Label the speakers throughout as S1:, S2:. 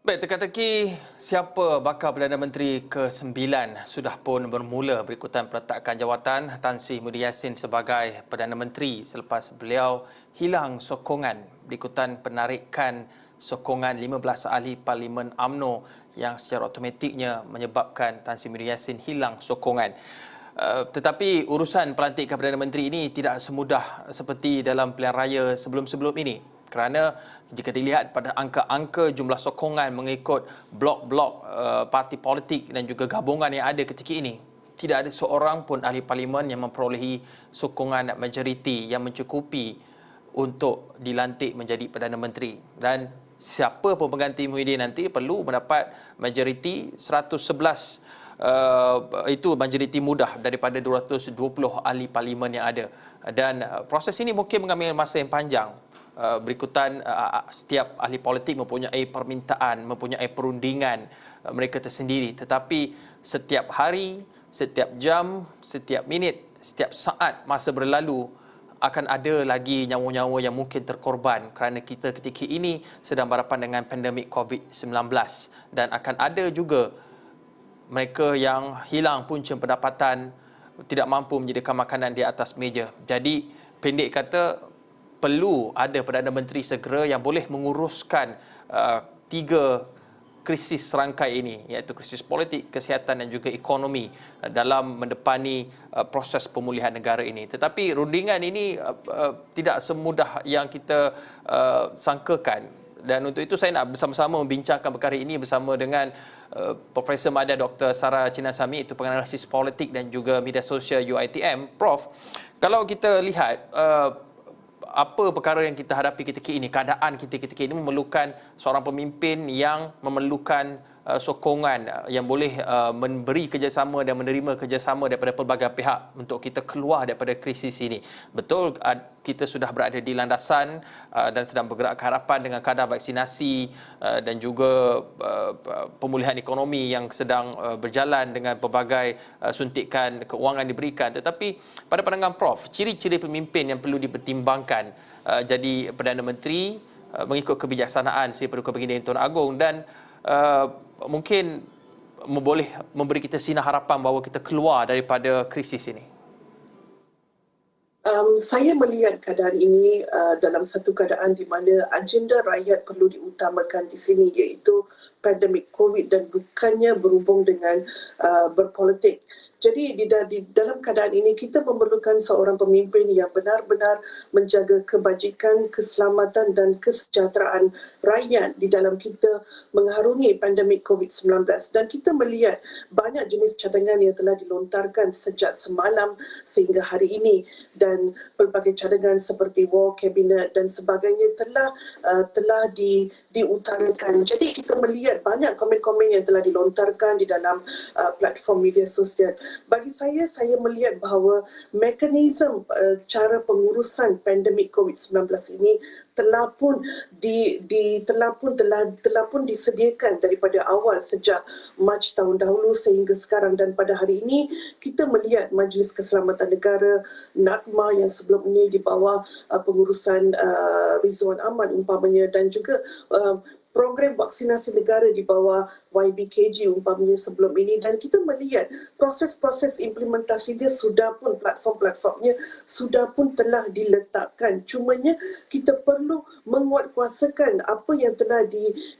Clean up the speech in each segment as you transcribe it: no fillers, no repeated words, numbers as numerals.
S1: Baik, teka-teki siapa bakal Perdana Menteri ke-9 sudah pun bermula berikutan peletakan jawatan Tan Sri Muhyiddin Yassin sebagai Perdana Menteri selepas beliau hilang sokongan berikutan penarikan sokongan 15 ahli Parlimen UMNO yang secara automatiknya menyebabkan Tan Sri Muhyiddin Yassin hilang sokongan. Tetapi urusan pelantikan Perdana Menteri ini tidak semudah seperti dalam pilihan raya sebelum-sebelum ini. Kerana jika dilihat pada angka-angka jumlah sokongan mengikut blok-blok parti politik dan juga gabungan yang ada ketika ini, tidak ada seorang pun ahli parlimen yang memperolehi sokongan majoriti yang mencukupi untuk dilantik menjadi Perdana Menteri. Dan siapa pun pengganti Muhyiddin nanti perlu mendapat majoriti 111. Itu majoriti mudah daripada 220 ahli parlimen yang ada. Dan proses ini mungkin mengambil masa yang panjang. Berikutan setiap ahli politik mempunyai permintaan, mempunyai perundingan mereka tersendiri. Tetapi setiap hari, setiap jam, setiap minit, setiap saat masa berlalu, akan ada lagi nyawa-nyawa yang mungkin terkorban kerana kita ketika ini sedang berhadapan dengan pandemik COVID-19. Dan akan ada juga mereka yang hilang punca pendapatan, tidak mampu menyediakan makanan di atas meja. Jadi pendek kata, perlu ada Perdana Menteri segera yang boleh menguruskan tiga krisis serangkai ini, iaitu krisis politik, kesihatan dan juga ekonomi dalam mendepani proses pemulihan negara ini. Tetapi rundingan ini tidak semudah yang kita sangkakan. Dan untuk itu saya nak bersama-sama membincangkan perkara ini bersama dengan Profesor Madya Dr. Sarah Chinasamy, itu penganalisis politik dan juga media sosial UiTM. Prof, kalau kita lihat apa perkara yang kita hadapi ketika ini, keadaan kita ketika ini memerlukan seorang pemimpin yang memerlukan sokongan yang boleh memberi kerjasama dan menerima kerjasama daripada pelbagai pihak untuk kita keluar daripada krisis ini. Betul, kita sudah berada di landasan dan sedang bergerak ke hadapan dengan kadar vaksinasi dan juga pemulihan ekonomi yang sedang berjalan dengan pelbagai suntikan keuangan diberikan. Tetapi pada pandangan Prof, ciri-ciri pemimpin yang perlu dipertimbangkan jadi Perdana Menteri mengikut kebijaksanaan si Paduka Baginda Yang Tuan Agong dan mungkin boleh memberi kita sinar harapan bahawa kita keluar daripada krisis ini.
S2: Saya melihat keadaan ini dalam satu keadaan di mana agenda rakyat perlu diutamakan di sini, iaitu pandemik COVID dan bukannya berhubung dengan berpolitik. Jadi di dalam keadaan ini kita memerlukan seorang pemimpin yang benar-benar menjaga kebajikan, keselamatan dan kesejahteraan rakyat di dalam kita mengharungi pandemik COVID-19. Dan kita melihat banyak jenis cadangan yang telah dilontarkan sejak semalam sehingga hari ini, dan pelbagai cadangan seperti war cabinet dan sebagainya telah diutarakan. Jadi kita melihat banyak komen-komen yang telah dilontarkan di dalam platform media sosial. Bagi saya melihat bahawa mekanisme cara pengurusan pandemik COVID-19 ini telah pun disediakan daripada awal sejak Mac tahun dahulu sehingga sekarang, dan pada hari ini kita melihat Majlis Keselamatan Negara NAKMA yang sebelum ini di bawah pengurusan Rizwan Ahmad umpamanya, dan juga program vaksinasi negara di bawah YBKG umpamanya sebelum ini, dan kita melihat proses-proses implementasinya sudah pun, platform-platformnya sudah pun telah diletakkan. Cumanya kita perlu menguatkuasakan apa yang telah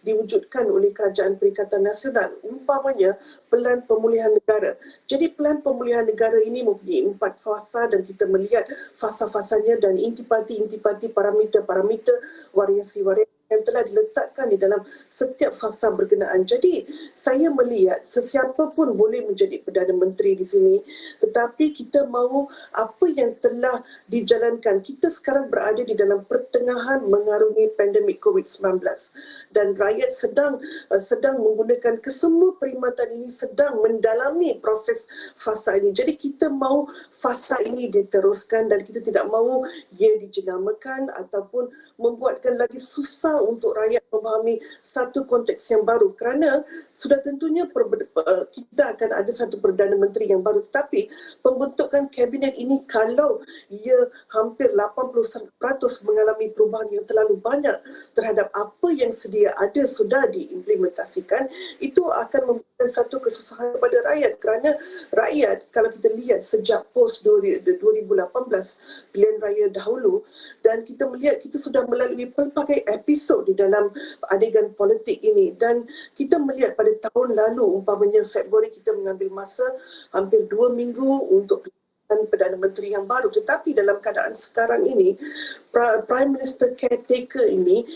S2: diwujudkan oleh Kerajaan Perikatan Nasional, umpamanya Pelan Pemulihan Negara. Jadi Pelan Pemulihan Negara ini mempunyai 4 fasa dan kita melihat fasa-fasanya dan intipati-intipati, parameter-parameter, variasi-variasi yang telah diletakkan di dalam setiap fasa berkenaan. Jadi saya melihat sesiapa pun boleh menjadi Perdana Menteri di sini, tetapi kita mahu apa yang telah dijalankan. Kita sekarang berada di dalam pertengahan mengarungi pandemik COVID-19 dan rakyat sedang menggunakan kesemua perkhidmatan ini, sedang mendalami proses fasa ini. Jadi kita mahu fasa ini diteruskan dan kita tidak mahu ia dijenamakan ataupun membuatkan lagi susah untuk rakyat memahami satu konteks yang baru, kerana sudah tentunya kita akan ada satu Perdana Menteri yang baru, tetapi pembentukan kabinet ini kalau ia hampir 80% mengalami perubahan yang terlalu banyak terhadap apa yang sedia ada sudah diimplementasikan, itu akan memberikan satu kesusahan kepada rakyat, kerana rakyat kalau kita lihat sejak post 2018 pilihan raya dahulu, dan kita melihat kita sudah melalui pelbagai episod di dalam adegan politik ini, dan kita melihat pada tahun lalu umpamanya Februari kita mengambil masa hampir 2 minggu untuk Perdana Menteri yang baru, tetapi dalam keadaan sekarang ini Prime Minister caretaker ini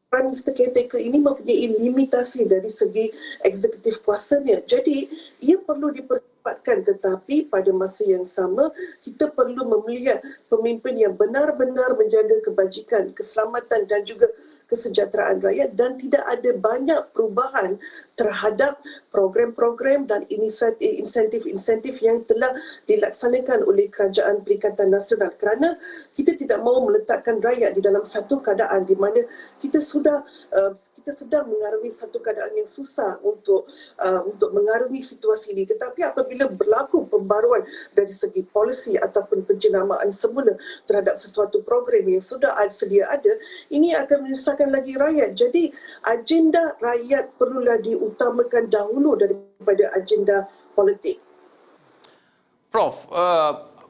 S2: Prime Minister caretaker ini mempunyai limitasi dari segi eksekutif kuasanya. Jadi, ia perlu dipercepatkan, tetapi pada masa yang sama, kita perlu melihat pemimpin yang benar-benar menjaga kebajikan, keselamatan dan juga kesejahteraan rakyat, dan tidak ada banyak perubahan terhadap program-program dan insentif-insentif yang telah dilaksanakan oleh Kerajaan Perikatan Nasional, kerana kita tidak mahu meletakkan rakyat di dalam satu keadaan di mana kita sedang mengarungi satu keadaan yang susah untuk mengarungi situasi ini. Tetapi apabila berlaku pembaruan dari segi polisi ataupun penjenamaan semula terhadap sesuatu program yang sudah sedia ada, ini akan menyusahkan lagi rakyat. Jadi agenda rakyat perlulah diutamakan dahulu daripada agenda politik.
S1: Prof,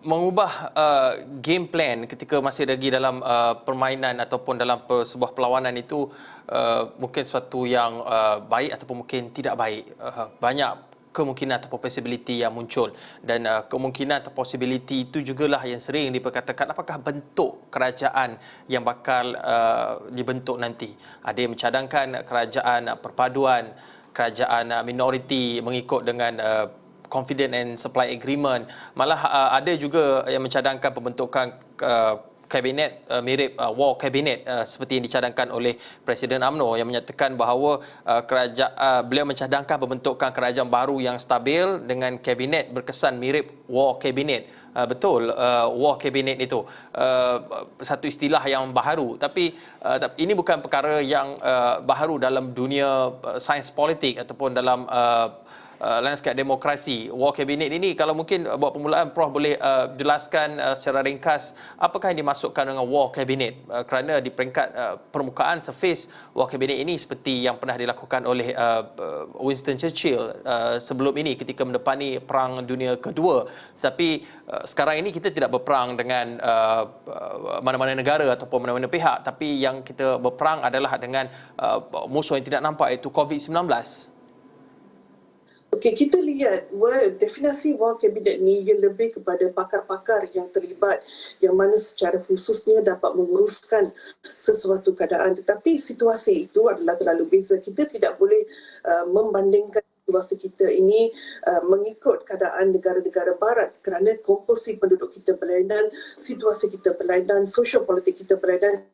S1: mengubah game plan ketika masih lagi dalam permainan ataupun dalam sebuah perlawanan itu mungkin sesuatu yang baik ataupun mungkin tidak baik. Banyak kemungkinan atau possibility yang muncul, dan kemungkinan atau possibility itu jugalah yang sering diperkatakan apakah bentuk kerajaan yang bakal dibentuk nanti. Ada yang mencadangkan kerajaan perpaduan, kerajaan minoriti mengikut dengan confident and supply agreement. Malah ada juga yang mencadangkan pembentukan kabinet mirip war cabinet seperti yang dicadangkan oleh Presiden UMNO, yang menyatakan bahawa beliau mencadangkan pembentukan kerajaan baru yang stabil dengan kabinet berkesan mirip war cabinet. Betul, war cabinet itu satu istilah yang baharu, tapi ini bukan perkara yang baharu dalam dunia sains politik ataupun dalam lanskap demokrasi. War cabinet ini, kalau mungkin buat permulaan Prof boleh jelaskan secara ringkas apakah yang dimasukkan dengan war cabinet, kerana di peringkat permukaan surface war cabinet ini seperti yang pernah dilakukan oleh Winston Churchill sebelum ini ketika mendepani Perang Dunia Kedua. Tapi sekarang ini kita tidak berperang dengan mana-mana negara ataupun mana-mana pihak, tapi yang kita berperang adalah dengan musuh yang tidak nampak, iaitu COVID-19.
S2: Okey, kita lihat definisi war kabinet ni ia lebih kepada pakar-pakar yang terlibat, yang mana secara khususnya dapat menguruskan sesuatu keadaan. Tetapi situasi itu adalah terlalu beza. Kita tidak boleh membandingkan situasi kita ini mengikut keadaan negara-negara barat, kerana komposi penduduk kita berlainan, situasi kita berlainan, sosial politik kita berlainan,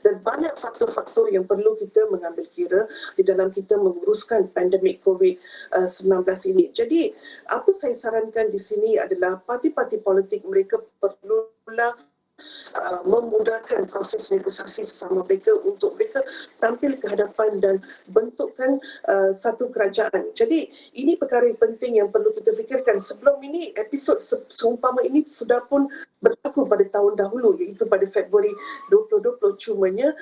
S2: dan banyak faktor-faktor yang perlu kita mengambil kira di dalam kita menguruskan pandemik COVID-19 ini. Jadi, apa saya sarankan di sini adalah parti-parti politik mereka perlulah memudahkan proses negosiasi sesama mereka untuk mereka tampil ke hadapan dan bentukkan satu kerajaan. Jadi ini perkara yang penting yang perlu kita fikirkan. Sebelum ini episod seumpama ini sudah pun berlaku pada tahun dahulu, iaitu pada Februari 2020. Cumanya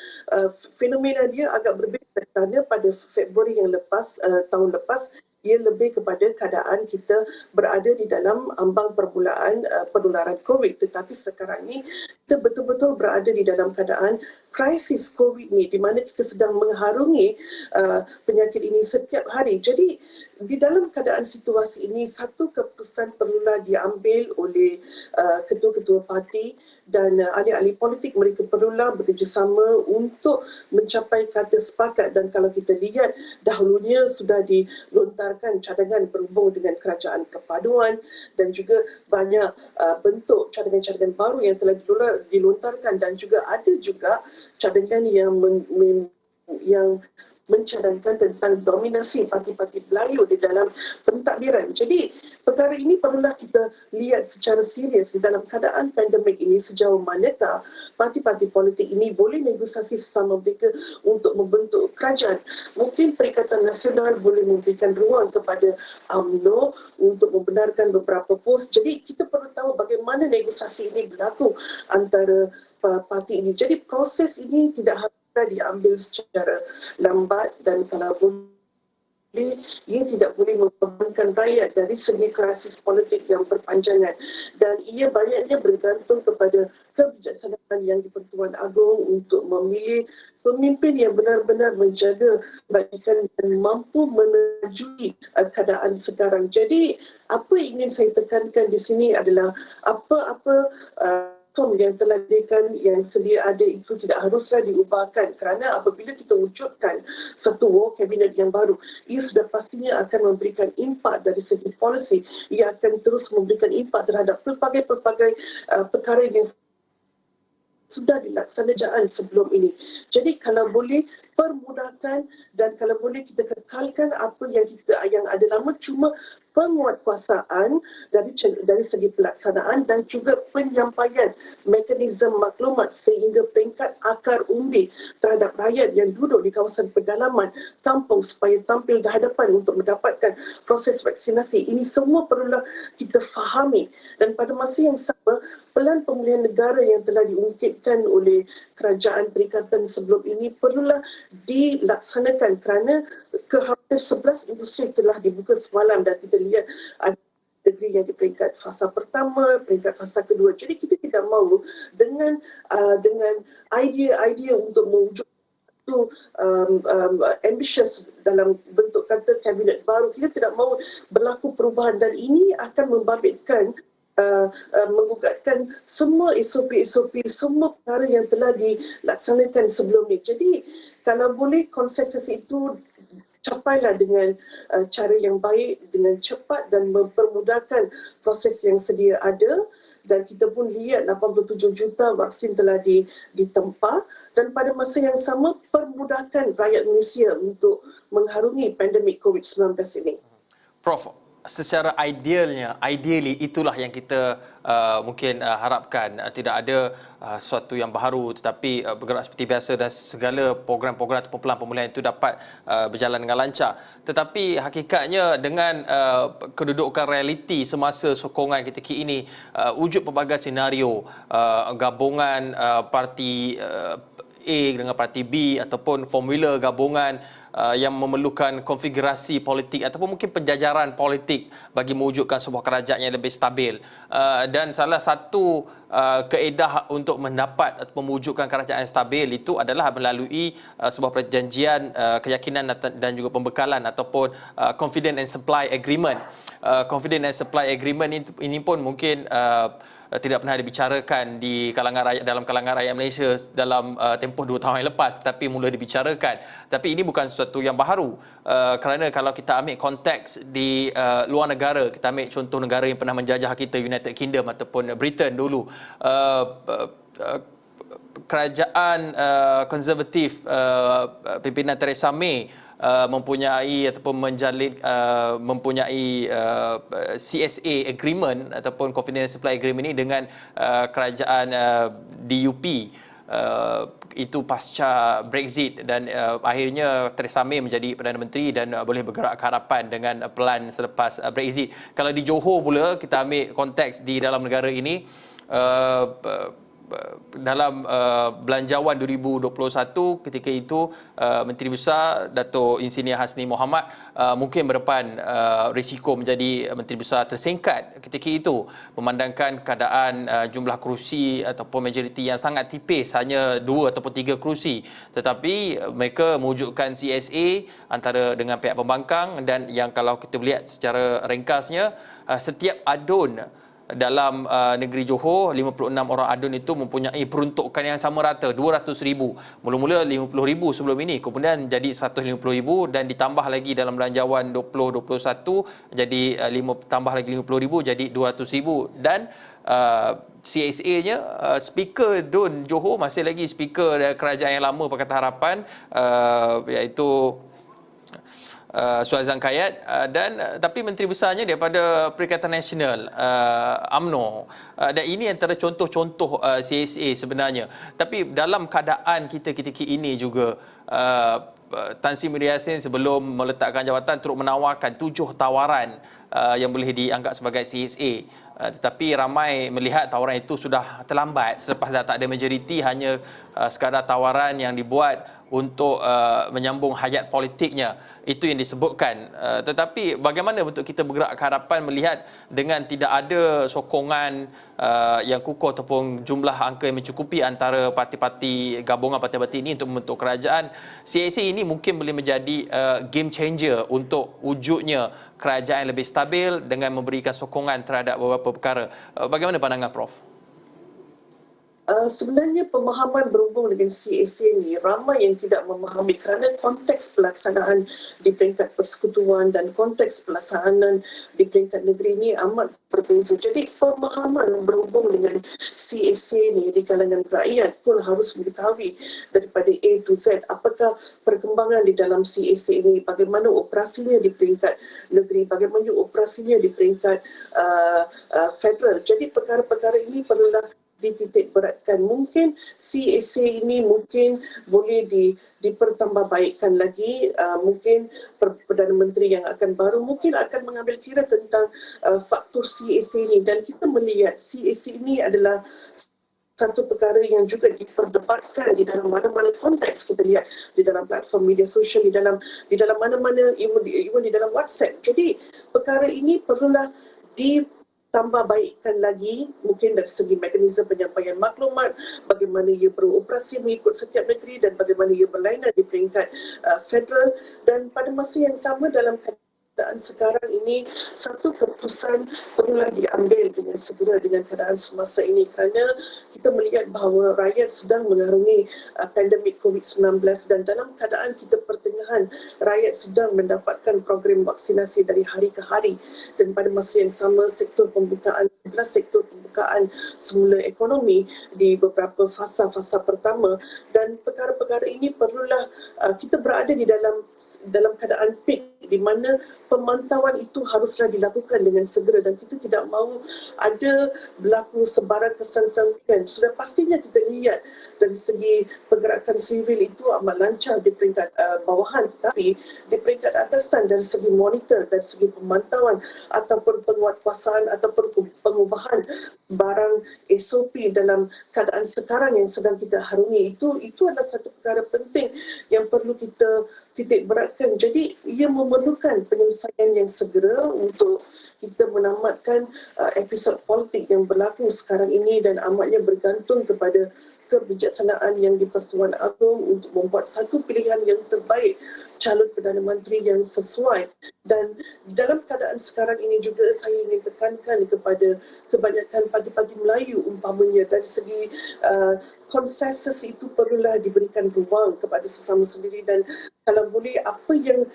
S2: fenomena dia agak berbeza, kerana pada Februari yang lepas, tahun lepas, ia lebih kepada keadaan kita berada di dalam ambang permulaan penularan COVID. Tetapi sekarang ni kita betul-betul berada di dalam keadaan krisis COVID ni, di mana kita sedang mengharungi penyakit ini setiap hari. Jadi di dalam keadaan situasi ini, satu keputusan perlulah diambil oleh ketua-ketua parti dan ahli-ahli politik. Mereka perlulah bekerjasama untuk mencapai kata sepakat. Dan kalau kita lihat, dahulunya sudah dilontarkan cadangan berhubung dengan kerajaan perpaduan, dan juga banyak bentuk cadangan-cadangan baru yang telah dilontarkan, dan juga ada juga cadangan yang mencadangkan tentang dominasi parti-parti Melayu di dalam pentadbiran. Jadi perkara ini perlulah kita lihat secara serius di dalam keadaan pandemik ini, sejauh manakah parti-parti politik ini boleh negosiasi sesama mereka untuk membentuk kerajaan. Mungkin Perikatan Nasional boleh memberikan ruang kepada UMNO untuk membenarkan beberapa pos. Jadi kita perlu tahu bagaimana negosiasi ini berlaku antara parti ini. Jadi proses ini tidak harus diambil secara lambat, dan kalau boleh ia tidak boleh membebankan rakyat dari segi krisis politik yang berpanjangan, dan ia banyaknya bergantung kepada kebijaksanaan yang di Pertuan Agong untuk memilih pemimpin yang benar-benar menjaga kebajikan dan mampu menajui keadaan sekarang. Jadi apa yang ingin saya tekankan di sini adalah apa-apa yang telah diberikan, yang sedia ada itu tidak haruslah diubahkan, kerana apabila kita wujudkan satu war cabinet yang baru, ia sudah pastinya akan memberikan impak dari segi policy. Ia akan terus memberikan impak terhadap pelbagai perkara yang sudah dilaksanakan sebelum ini. Jadi kalau boleh permudahkan, dan kalau boleh kita kekalkan apa yang ada lama, cuma penguatkuasaan dari segi pelaksanaan dan juga penyampaian mekanisme maklumat sehingga peringkat akar umbi terhadap rakyat yang duduk di kawasan pedalaman kampung supaya tampil di hadapan untuk mendapatkan proses vaksinasi. Ini semua perlulah kita fahami, dan pada masa yang sama pelan pemulihan negara yang telah diungkitkan oleh kerajaan perikatan sebelum ini perlulah dilaksanakan, kerana hampir 11 industri telah dibuka semalam, dan kita lihat ada negeri yang di peringkat fasa pertama, peringkat fasa kedua. Jadi kita tidak mahu dengan idea-idea untuk mewujud ambitious dalam bentuk kata kabinet baru. Kita tidak mahu berlaku perubahan, dan ini akan membabitkan menggugatkan semua SOP-SOP, semua perkara yang telah dilaksanakan sebelum ini. Jadi kalau boleh konsensus itu capailah dengan cara yang baik, dengan cepat, dan mempermudahkan proses yang sedia ada. Dan kita pun lihat 87 juta vaksin telah ditempa, dan pada masa yang sama permudahkan rakyat Malaysia untuk mengharungi pandemik COVID-19 ini.
S1: Prof, secara ideally itulah yang kita mungkin harapkan, tidak ada sesuatu yang baru tetapi bergerak seperti biasa, dan segala program-program atau pelan pemulihan itu dapat berjalan dengan lancar. Tetapi hakikatnya dengan kedudukan realiti semasa sokongan ketika ini, wujud pelbagai senario gabungan parti A dengan parti B ataupun formula gabungan yang memerlukan konfigurasi politik ataupun mungkin penjajaran politik bagi mewujudkan sebuah kerajaan yang lebih stabil. Dan salah satu kaedah untuk mendapat atau mewujudkan kerajaan yang stabil itu adalah melalui sebuah perjanjian keyakinan dan juga pembekalan ataupun confidence and supply agreement. Confidence and supply agreement ini pun mungkin tidak pernah dibicarakan di kalangan rakyat, dalam kalangan rakyat Malaysia dalam tempoh 2 tahun yang lepas, tapi mula dibicarakan. Tapi ini bukan sesuatu yang baharu, kerana kalau kita ambil konteks di luar negara, kita ambil contoh negara yang pernah menjajah kita, United Kingdom ataupun Britain dulu, kerajaan konservatif pimpinan Theresa May mempunyai ataupun mempunyai CSA agreement ataupun confidence supply agreement ini dengan kerajaan DUP, itu pasca Brexit, dan akhirnya Theresa May menjadi Perdana Menteri dan boleh bergerak ke hadapan dengan pelan selepas Brexit. Kalau di Johor pula kita ambil konteks di dalam negara ini, dalam belanjawan 2021 ketika itu Menteri Besar Dato' Insinyur Hasni Mohamad mungkin berdepan risiko menjadi Menteri Besar tersingkat ketika itu, memandangkan keadaan jumlah kerusi ataupun majoriti yang sangat tipis, hanya 2 ataupun 3 kerusi, tetapi mereka mewujudkan CSA antara dengan pihak pembangkang, dan yang kalau kita lihat secara ringkasnya, setiap adun dalam negeri Johor, 56 orang adun itu mempunyai peruntukan yang sama rata, 200,000. Mula-mula 50,000 sebelum ini, kemudian jadi 150,000, dan ditambah lagi dalam belanjawan 2021 jadi tambah lagi 50,000 jadi 200,000. Dan CSA-nya, Speaker Dun Johor masih lagi Speaker kerajaan yang lama Pakatan Harapan, iaitu Suazan Kayat, dan tapi Menteri Besarnya daripada Perikatan Nasional, UMNO, dan ini antara contoh-contoh CSA sebenarnya. Tapi dalam keadaan kita ketika ini juga, Tan Sri Muhyiddin Yassin sebelum meletakkan jawatan turut menawarkan 7 tawaran yang boleh dianggap sebagai CSA. Tetapi ramai melihat tawaran itu sudah terlambat selepas dah tak ada majoriti, hanya sekadar tawaran yang dibuat untuk menyambung hayat politiknya. Itu yang disebutkan. Tetapi bagaimana untuk kita bergerak ke hadapan melihat dengan tidak ada sokongan yang kukuh ataupun jumlah angka yang mencukupi antara parti-parti gabungan parti-parti ini untuk membentuk kerajaan, CSA ini mungkin boleh menjadi game changer untuk wujudnya kerajaan yang lebih stabil dengan memberikan sokongan terhadap beberapa perkara. Bagaimana pandangan Prof?
S2: Sebenarnya pemahaman berhubung dengan CSA ni ramai yang tidak memahami kerana konteks pelaksanaan di peringkat persekutuan dan konteks pelaksanaan di peringkat negeri ini amat berbeza. Jadi pemahaman berhubung dengan CSA ni di kalangan rakyat pun harus mengetahui daripada A to Z apakah perkembangan di dalam CSA ini, bagaimana operasinya di peringkat negeri, bagaimana operasinya di peringkat federal. Jadi perkara-perkara ini perlulah dititik beratkan. Mungkin CSA ini mungkin boleh dipertambahbaikkan lagi. Mungkin Perdana Menteri yang akan baru mungkin akan mengambil kira tentang faktor CSA ini, dan kita melihat CSA ini adalah satu perkara yang juga diperdebatkan di dalam mana-mana konteks. Kita lihat di dalam platform media sosial, di dalam mana-mana, even di dalam WhatsApp. Jadi perkara ini perlulah tambah baikkan lagi, mungkin dari segi mekanisme penyampaian maklumat, bagaimana ia beroperasi mengikut setiap negeri dan bagaimana ia berlainan di peringkat federal. Dan pada masa yang sama dalam keadaan sekarang ini, satu keputusan perlulah diambil dengan segera dengan keadaan semasa ini, kerana kita melihat bahawa rakyat sedang mengarungi pandemik COVID-19 dan dalam keadaan kita pertengahan, rakyat sedang mendapatkan program vaksinasi dari hari ke hari, dan pada masa yang sama sektor pembukaan, 11 sektor pembukaan semula ekonomi di beberapa fasa-fasa pertama, dan perkara-perkara ini perlulah kita berada di dalam keadaan peak di mana pemantauan itu haruslah dilakukan dengan segera, dan kita tidak mahu ada berlaku sebarang kesan-sampaian. Sudah pastinya kita lihat dari segi pergerakan sivil itu amat lancar di peringkat bawahan, tetapi di peringkat atasan dari segi monitor, dari segi pemantauan ataupun penguatkuasaan ataupun pengubahan barang SOP dalam keadaan sekarang yang sedang kita harungi, itu adalah satu perkara penting yang perlu kita titik beratkan. Jadi ia memerlukan penyelesaian yang segera untuk kita menamatkan episod politik yang berlaku sekarang ini, dan amatnya bergantung kepada kebijaksanaan yang di-Pertuan Agong untuk membuat satu pilihan yang terbaik, calon Perdana Menteri yang sesuai. Dan dalam keadaan sekarang ini juga saya ingin tekankan kepada kebanyakan parti-parti Melayu umpamanya, dari segi konsensus itu perlulah diberikan ruang kepada sesama sendiri, dan kalau boleh apa yang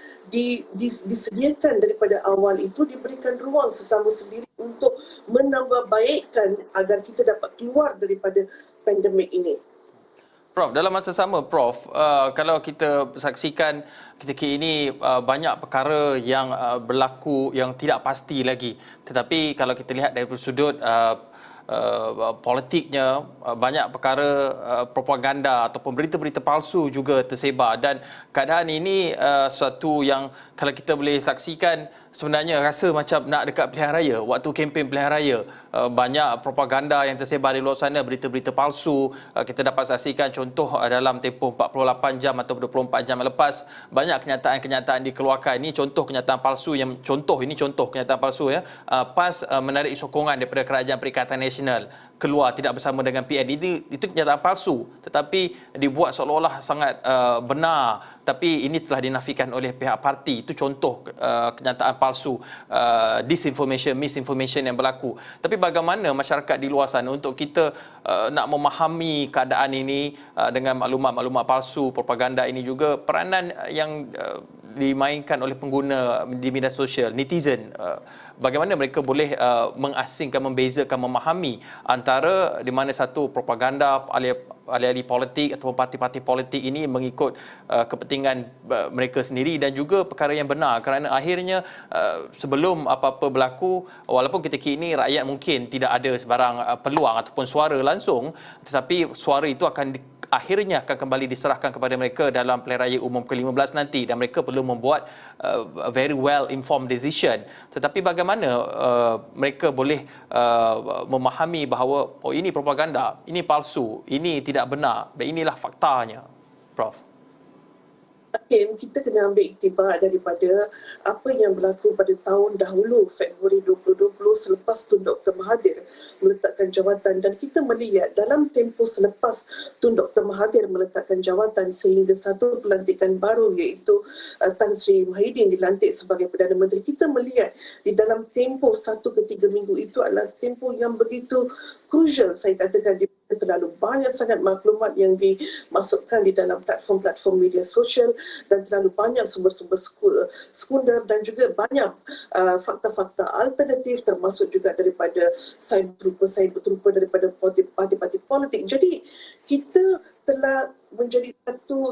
S2: disediakan daripada awal itu diberikan ruang sesama sendiri untuk menambah baikkan agar kita dapat keluar daripada pandemik ini.
S1: Prof, dalam masa sama Prof, kalau kita saksikan ketika ini banyak perkara yang berlaku yang tidak pasti lagi. Tetapi kalau kita lihat dari sudut politiknya, banyak perkara propaganda ataupun berita-berita palsu juga tersebar, dan keadaan ini suatu yang kalau kita boleh saksikan sebenarnya rasa macam nak dekat pilihan raya, waktu kempen pilihan raya, banyak propaganda yang tersebar di luar sana, berita-berita palsu. Kita dapat saksikan contoh dalam tempoh 48 jam atau 24 jam lepas, banyak kenyataan-kenyataan dikeluarkan. Ini contoh kenyataan palsu yang contoh kenyataan palsu ya. PAS menarik sokongan daripada Kerajaan Perikatan Nasional keluar tidak bersama dengan PN. Itu kenyataan palsu, tetapi dibuat seolah-olah sangat benar, tapi ini telah dinafikan oleh pihak parti. Itu contoh kenyataan palsu, disinformation, misinformation yang berlaku. Tapi bagaimana masyarakat di luar sana untuk kita nak memahami keadaan ini dengan maklumat-maklumat palsu, propaganda ini juga, peranan yang dimainkan oleh pengguna di media sosial, netizen. Bagaimana mereka boleh mengasingkan, membezakan, memahami antara di mana satu propaganda ahli-ahli politik ataupun parti-parti politik ini mengikut kepentingan mereka sendiri dan juga perkara yang benar, kerana akhirnya sebelum apa-apa berlaku, walaupun ketika ini rakyat mungkin tidak ada sebarang peluang ataupun suara langsung, tetapi suara itu akhirnya akan kembali diserahkan kepada mereka dalam pilihan raya umum ke-15 nanti, dan mereka perlu membuat very well informed decision. Tetapi bagaimana mereka boleh memahami bahawa ini propaganda, ini palsu, ini tidak benar, dan inilah faktanya, Prof.
S2: Kita kena ambil iktibar daripada apa yang berlaku pada tahun dahulu, Februari 2020, selepas Tun Dr. Mahathir meletakkan jawatan, dan kita melihat dalam tempoh selepas Tun Dr. Mahathir meletakkan jawatan sehingga satu pelantikan baru iaitu Tan Sri Muhyiddin dilantik sebagai Perdana Menteri, kita melihat di dalam tempoh 1 ke 3 minggu itu adalah tempoh yang begitu crucial, saya katakan, di terlalu banyak sangat maklumat yang dimasukkan di dalam platform-platform media sosial dan terlalu banyak sumber-sumber sekunder dan juga banyak fakta-fakta alternatif termasuk juga daripada sains berupa daripada parti-parti politik. Jadi kita telah menjadi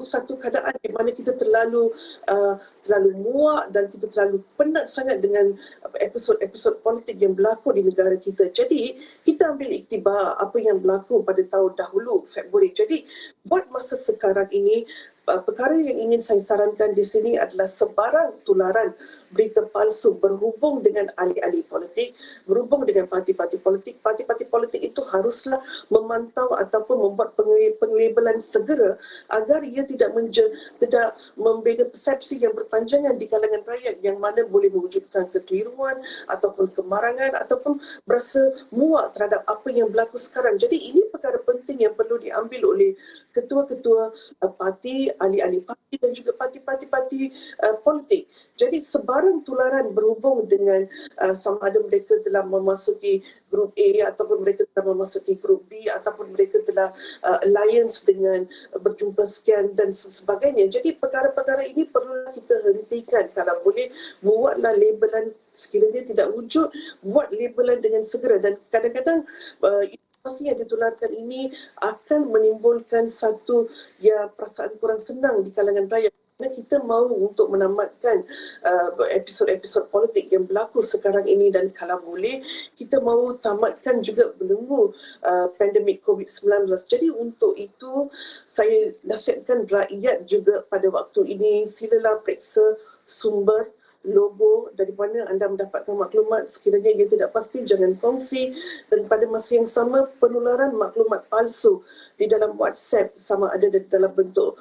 S2: satu keadaan di mana kita terlalu muak dan kita terlalu penat sangat dengan episod-episod politik yang berlaku di negara kita. Jadi kita ambil iktibar apa yang berlaku pada tahun dahulu, Februari. Jadi buat masa sekarang ini, perkara yang ingin saya sarankan di sini adalah sebarang tularan berita palsu berhubung dengan ahli-ahli politik, berhubung dengan parti-parti politik. Parti-parti politik itu haruslah memantau ataupun membuat penglabelan segera agar ia tidak membina persepsi yang berpanjangan di kalangan rakyat yang mana boleh mewujudkan kekeliruan ataupun kemarangan ataupun berasa muak terhadap apa yang berlaku sekarang. Jadi ini perkara penting yang perlu diambil oleh ketua-ketua parti, ahli-ahli parti dan juga parti-parti politik. Jadi sebarang tularan berhubung dengan sama ada mereka telah memasuki grup A ataupun mereka telah memasuki grup B ataupun mereka telah alliance dengan berjumpa sekian dan sebagainya. Jadi perkara-perkara ini perlulah kita hentikan. Kalau boleh, buatlah labelan sekiranya tidak wujud, buat labelan dengan segera. Dan kadang-kadang informasi yang ditularkan ini akan menimbulkan satu perasaan kurang senang di kalangan rakyat. Kita mahu untuk menamatkan episod-episod politik yang berlaku sekarang ini, dan kalau boleh kita mahu tamatkan juga belenggu pandemik COVID-19. Jadi untuk itu saya nasihatkan rakyat juga pada waktu ini, silalah periksa sumber logo dari mana anda mendapatkan maklumat. Sekiranya ia tidak pasti, jangan kongsi. Dan pada masa yang sama, penularan maklumat palsu di dalam WhatsApp, sama ada dalam bentuk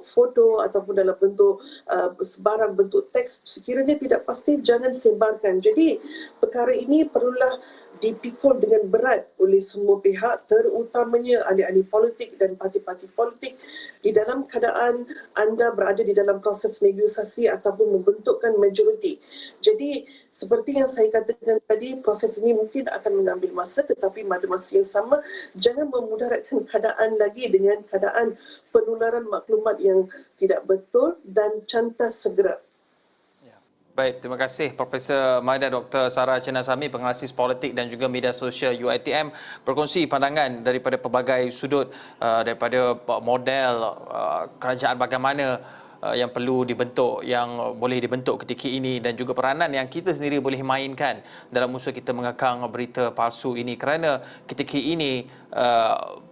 S2: foto ataupun dalam bentuk sebarang bentuk teks, sekiranya tidak pasti, jangan sebarkan. Jadi perkara ini perlulah dipikul dengan berat oleh semua pihak, terutamanya ahli-ahli politik dan parti-parti politik, di dalam keadaan anda berada di dalam proses negosiasi ataupun membentukkan majoriti. Jadi seperti yang saya katakan tadi, proses ini mungkin akan mengambil masa, tetapi pada masa yang sama jangan memudaratkan keadaan lagi dengan keadaan penularan maklumat yang tidak betul dan cantas segera.
S1: Baik, terima kasih Profesor Mahida Dr. Sarah Cennasamy, penganalisis politik dan juga media sosial UiTM, berkongsi pandangan daripada pelbagai sudut, daripada model kerajaan bagaimana yang perlu dibentuk, yang boleh dibentuk ketika ini, dan juga peranan yang kita sendiri boleh mainkan dalam usaha kita mengekang berita palsu ini, kerana ketika ini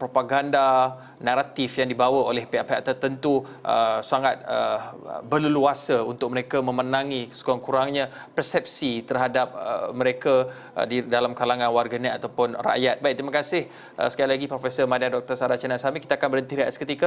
S1: propaganda naratif yang dibawa oleh pihak-pihak tertentu sangat berleluasa untuk mereka memenangi sekurang-kurangnya persepsi terhadap mereka di dalam kalangan warganet ataupun rakyat. Baik, terima kasih sekali lagi Profesor Mahida Dr. Sarah Cennasamy. Kita akan berhenti seketika.